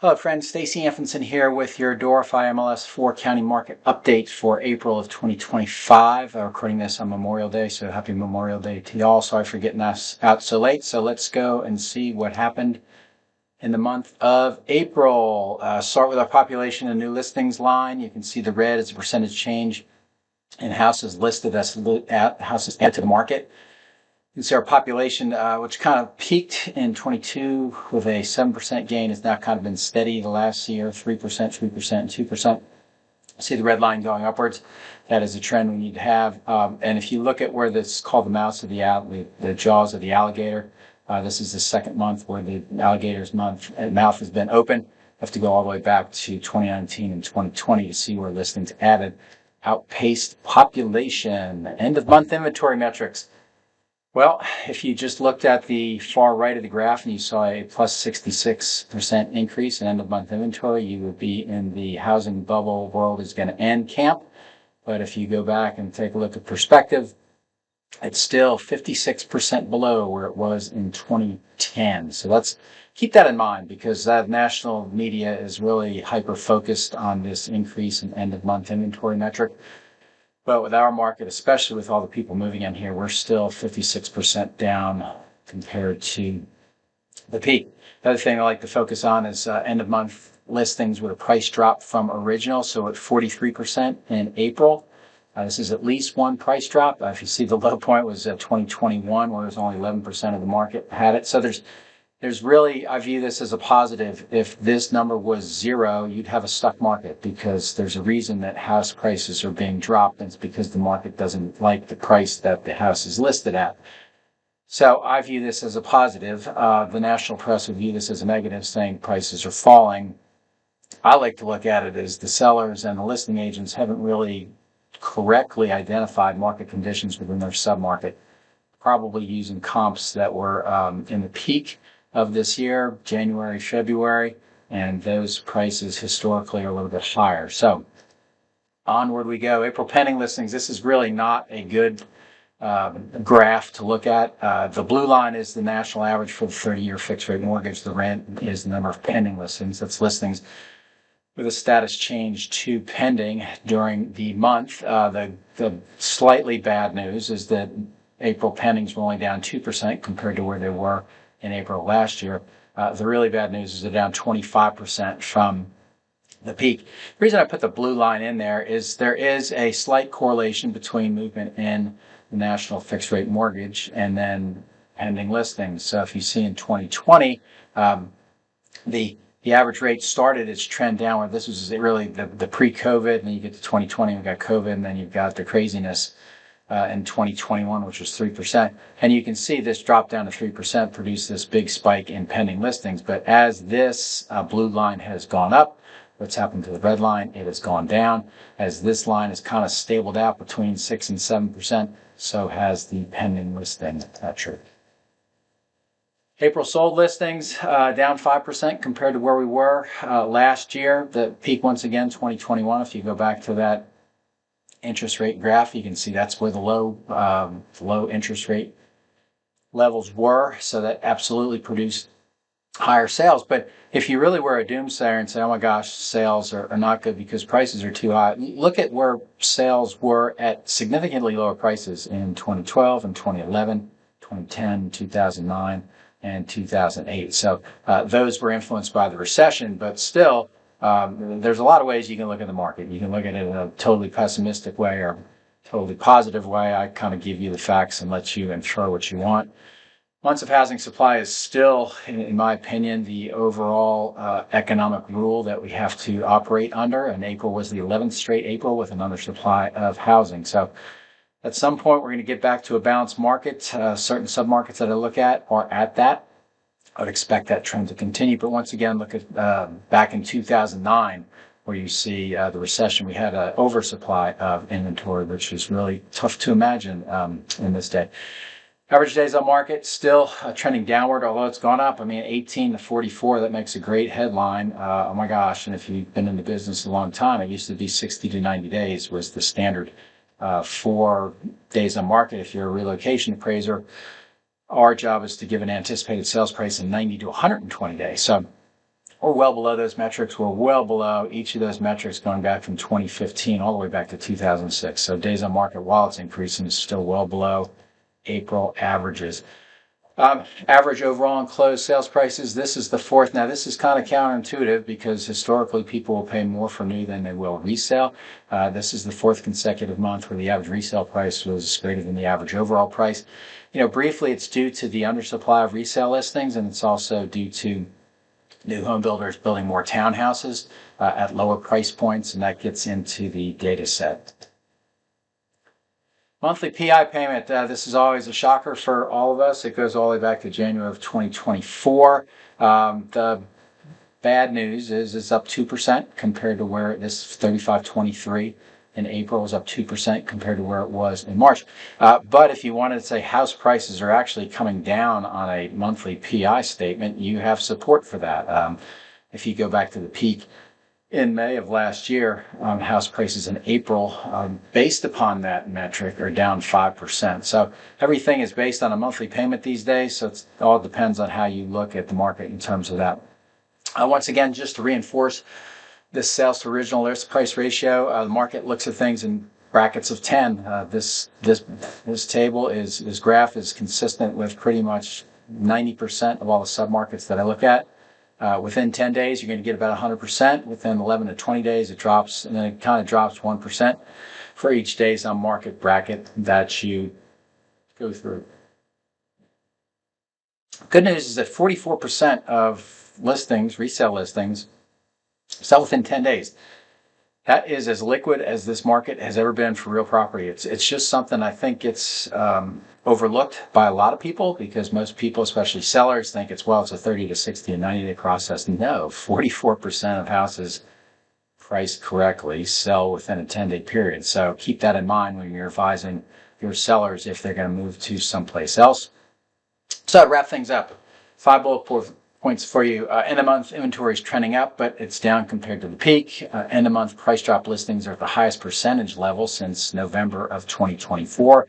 Hello friends, Stacy Anfinson here with your Dorify MLS 4 County Market Update for April of 2025. Recording this on Memorial Day, so happy Memorial Day to y'all. Sorry for getting us out so late. So let's go and see what happened in the month of April. Start with our population and new listings line. You can see the red is a percentage change in houses listed, that's houses added to the market. You can see our population, which kind of peaked in 22 with a 7% gain, has now kind of been steady the last year, 3%, 3%, and 2%. See the red line going upwards. That is a trend we need to have. And if you look at where this is called the mouth of the jaws of the alligator, this is the second month where the alligator's mouth has been open. You have to go all the way back to 2019 and 2020 to see where listings added outpaced population. End of month inventory metrics. Well, if you just looked at the far right of the graph and you saw a plus 66% increase in end-of-month inventory, you would be in the housing bubble world is going to end camp. But if you go back and take a look at perspective, it's still 56% below where it was in 2010. So let's keep that in mind, because national media is really hyper-focused on this increase in end-of-month inventory metric. But with our market, especially with all the people moving in here, we're still 56% down compared to the peak. The other thing I like to focus on is end-of-month listings with a price drop from original. So at 43% in April. This is at least one price drop. If you see, the low point was 2021, where it was only 11% of the market had it. So there's really, I view this as a positive. If this number was zero, you'd have a stuck market, because there's a reason that house prices are being dropped, and it's because the market doesn't like the price that the house is listed at. So I view this as a positive. The national press would view this as a negative, saying prices are falling. I like to look at it as the sellers and the listing agents haven't really correctly identified market conditions within their submarket, probably using comps that were in the peak of this year, January, February, and those prices historically are a little bit higher. So onward we go. April pending listings. This is really not a good graph to look at. The blue line is the national average for the 30-year fixed rate mortgage. The red is the number of pending listings. That's listings with a status change to pending during the month. The slightly bad news is that April pendings were only down 2% compared to where they were in April last year. The really bad news is they're down 25% from the peak. The reason I put the blue line in there is a slight correlation between movement in the national fixed rate mortgage and then pending listings. So if you see in 2020, the average rate started its trend downward. This was really the pre-COVID, and then you get to 2020, we've got COVID, and then you've got the craziness in 2021, which was 3%. And you can see this drop down to 3%, produced this big spike in pending listings. But as this blue line has gone up, what's happened to the red line? It has gone down. As this line has kind of stabled out between 6 and 7%, so has the pending listing metric. April sold listings down 5% compared to where we were last year. The peak, once again, 2021. If you go back to that interest rate graph, you can see that's where the low interest rate levels were. So that absolutely produced higher sales. But if you really were a doomsayer and say, oh my gosh, sales are not good because prices are too high, look at where sales were at significantly lower prices in 2012 and 2011, 2010, 2009, and 2008. So those were influenced by the recession, but still, there's a lot of ways you can look at the market. You can look at it in a totally pessimistic way or totally positive way. I kind of give you the facts and let you infer what you want. Months of housing supply is still, in my opinion, the overall economic rule that we have to operate under. And April was the 11th straight April with an undersupply of housing. So at some point, we're going to get back to a balanced market. Certain submarkets that I look at are at that. I would expect that trend to continue. But once again, look at back in 2009, where you see the recession. We had an oversupply of inventory, which is really tough to imagine in this day. Average days on market still trending downward, although it's gone up. I mean, 18 to 44, that makes a great headline. Oh my gosh, and if you've been in the business a long time, it used to be 60 to 90 days was the standard 4 days on market if you're a relocation appraiser. Our job is to give an anticipated sales price in 90 to 120 days. So We're well below those metrics. We're well below each of those metrics going back from 2015 all the way back to 2006. So days on market, while it's increasing, is still well below April averages. Average overall and closed sales prices. This is the fourth. Now, this is kind of counterintuitive because historically people will pay more for new than they will resale. This is the fourth consecutive month where the average resale price was greater than the average overall price. Briefly, it's due to the undersupply of resale listings, and it's also due to new home builders building more townhouses at lower price points, and that gets into the data set. Monthly PI payment, this is always a shocker for all of us. It goes all the way back to January of 2024. The bad news is it's up 2% compared to where it is 35.23 in April. It was up 2% compared to where it was in March. But if you wanted to say house prices are actually coming down on a monthly PI statement, you have support for that. If you go back to the peak in May of last year, house prices in April, based upon that metric, are down 5%. So everything is based on a monthly payment these days, so it all depends on how you look at the market in terms of that. Once again, just to reinforce this sales to original list price ratio, the market looks at things in brackets of 10. This table this graph is consistent with pretty much 90% of all the submarkets that I look at. Within 10 days, you're going to get about 100%. Within 11 to 20 days, it drops, and then it kind of drops 1% for each days on market bracket that you go through. Good news is that 44% of listings, resale listings, sell within 10 days. That is as liquid as this market has ever been for real property. It's just something I think gets overlooked by a lot of people, because most people, especially sellers, think it's a 30 to 60 and 90 day process. No, 44% of houses priced correctly sell within a 10-day period. So keep that in mind when you're advising your sellers if they're going to move to someplace else. So to wrap things up, 5 bullet points for you. End of month inventory is trending up, but it's down compared to the peak. End of month price drop listings are at the highest percentage level since November of 2024.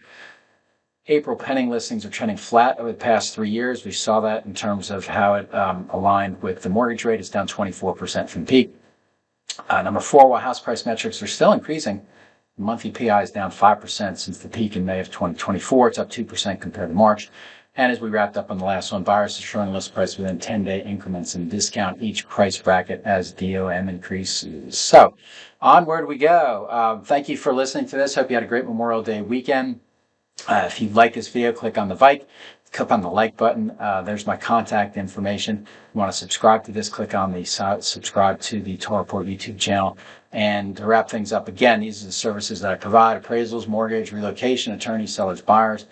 April pending listings are trending flat over the past 3 years. We saw that in terms of how it aligned with the mortgage rate. It's down 24% from peak. Number 4, while house price metrics are still increasing, monthly PI is down 5% since the peak in May of 2024. It's up 2% compared to March. And as we wrapped up on the last one, buyers are showing list price within 10-day increments and discount each price bracket as DOM increases. So onward we go. Thank you for listening to this. Hope you had a great Memorial Day weekend. If you like this video, click on the click on the like button. There's my contact information. If you want to subscribe to this, click on the subscribe to the TARR Report YouTube channel. And to wrap things up, again, these are the services that I provide: appraisals, mortgage, relocation, attorneys, sellers, buyers,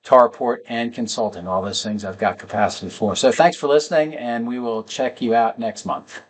TARR Report, and consulting. All those things I've got capacity for. So thanks for listening, and we will check you out next month.